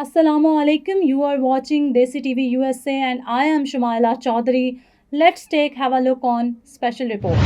Assalamu alaikum. You are watching Desi TV USA and I am Shumaila Chaudhary. Let's have a look on special report.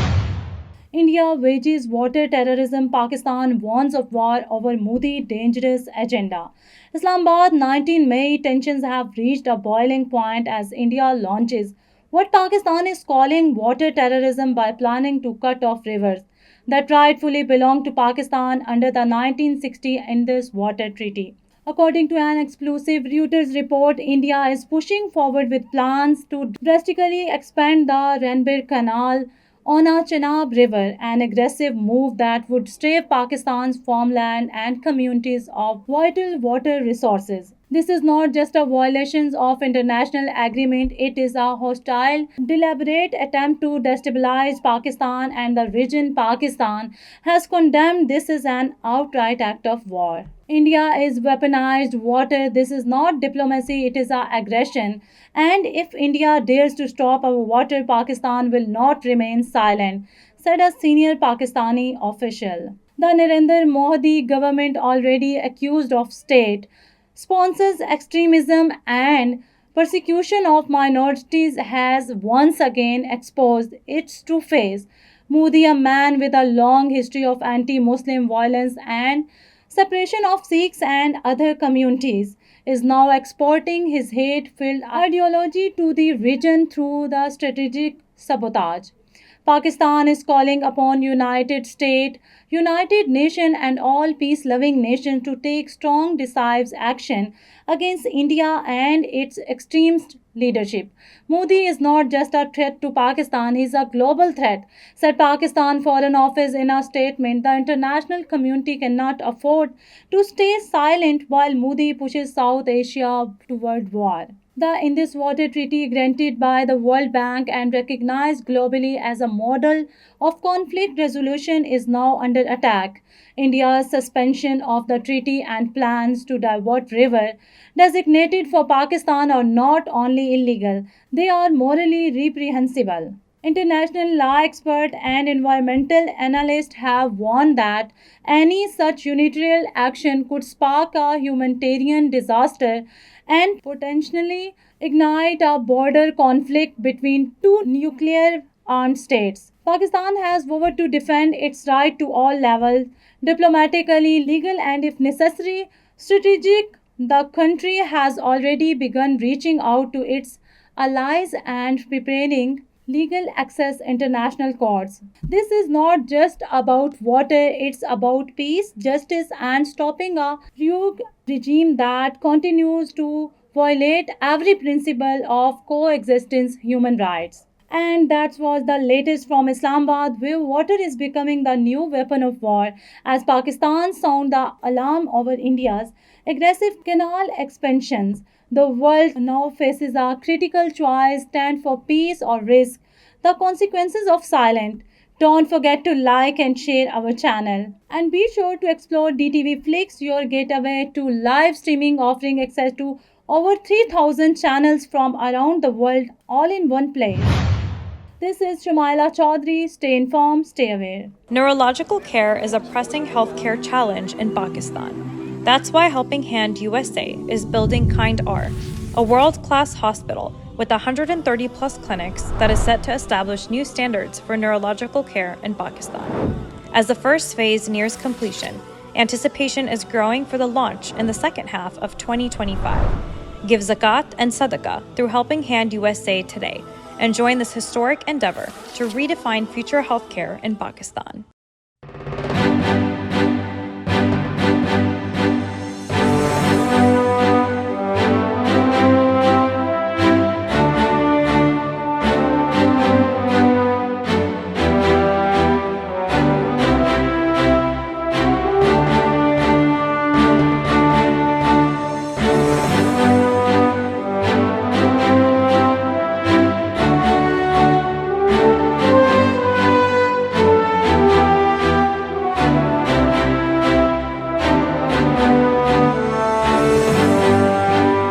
India wages water terrorism. Pakistan warns of war over Modi dangerous agenda. Islamabad 19 May tensions have reached a boiling point as India launches what Pakistan is calling water terrorism by planning to cut off rivers that rightfully belong to Pakistan under the 1960 Indus Water Treaty. According to an exclusive Reuters report, India is pushing forward with plans to drastically expand the Ranbir Canal on a Chenab River, an aggressive move that would strip Pakistan's farmland and communities of vital water resources. This is not just a violation of international agreement, it is a hostile, deliberate attempt to destabilize Pakistan and the region. Pakistan has condemned this as an outright act of war. India is weaponized water. This is not diplomacy, it is a aggression. And if India dares to stop our water, Pakistan will not remain silent, said a senior Pakistani official. The Narendra Modi government, already accused of state sponsors extremism and persecution of minorities, has once again exposed its true face. Modi, a man with a long history of anti Muslim violence and separation of Sikhs and other communities, is now exporting his hate filled ideology to the region through the strategic sabotage. Pakistan is calling upon United States, United Nations and all peace-loving nations to take strong decisive action against India and its extremist leadership. Modi is not just a threat to Pakistan, he is a global threat, said Pakistan Foreign Office in a statement. The international community cannot afford to stay silent while Modi pushes South Asia toward war. The Indus Water Treaty, granted by the World Bank and recognized globally as a model of conflict resolution, is now under attack. India's suspension of the treaty and plans to divert river designated for Pakistan are not only illegal, they are morally reprehensible. International law experts and environmental analysts have warned that any such unilateral action could spark a humanitarian disaster and potentially ignite a border conflict between two nuclear armed states. Pakistan has vowed to defend its right to all levels, diplomatically, legal, and if necessary, strategic. The country has already begun reaching out to its allies and preparing legal access international courts. This is not just about water, it's about peace, justice, and stopping a rogue regime that continues to violate every principle of coexistence, human rights. And that was the latest from Islamabad, where water is becoming the new weapon of war as Pakistan sound the alarm over India's aggressive canal expansions. The world now faces a critical choice: stand for peace or risk the consequences of silence. Don't forget to like and share our channel. And be sure to explore DTV Flix, your gateway to live streaming, offering access to over 3,000 channels from around the world, all in one place. This is Shumaila Chaudhary. Stay informed, stay aware. Neurological care is a pressing healthcare challenge in Pakistan. That's why Helping Hand USA is building Kind R, a world-class hospital with 130 plus clinics that is set to establish new standards for neurological care in Pakistan. As the first phase nears completion, anticipation is growing for the launch in the second half of 2025. Give zakat and sadaqah through Helping Hand USA today and join this historic endeavor to redefine future healthcare in Pakistan.